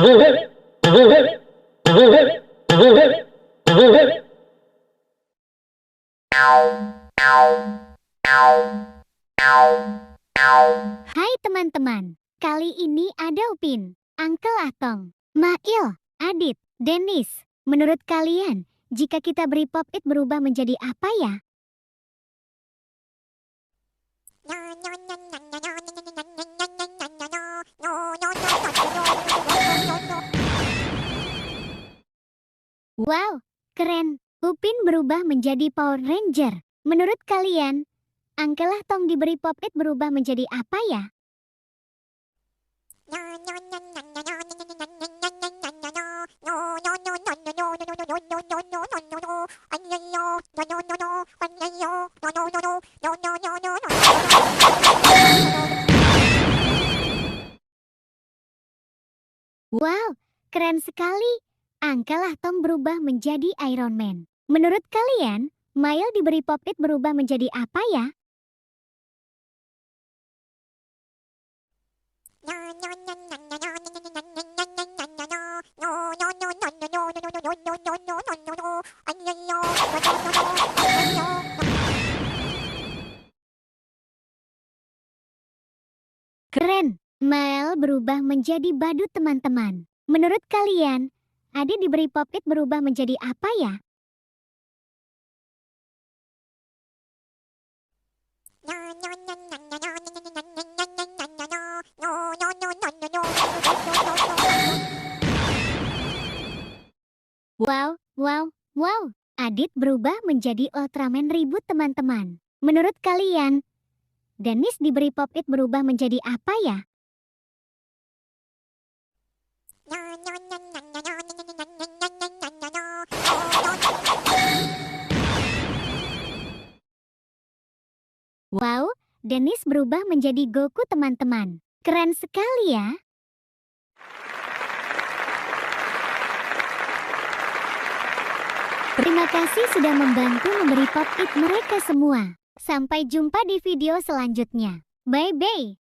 Hai teman-teman, kali ini ada Upin, Uncle Atong, Mail, Adit, Dennis. Menurut kalian, jika kita beri Pop-it berubah menjadi apa ya? Wow, keren. Upin berubah menjadi Power Ranger. Menurut kalian, Uncle Atong diberi Pop-it berubah menjadi apa ya? Wow, keren sekali. Uncle Atong berubah menjadi Iron Man. Menurut kalian, Mail diberi Pop-it berubah menjadi apa ya? Keren, Mail berubah menjadi badut teman-teman. Menurut kalian, Adit diberi Pop-it berubah menjadi apa ya? Wow, wow, wow. Adit berubah menjadi Ultraman ribut teman-teman. Menurut kalian, Dennis diberi Pop-it berubah menjadi apa ya? Wow, Dennis berubah menjadi Goku teman-teman. Keren sekali ya. Terima kasih sudah membantu memberi Pop-it mereka semua. Sampai jumpa di video selanjutnya. Bye-bye.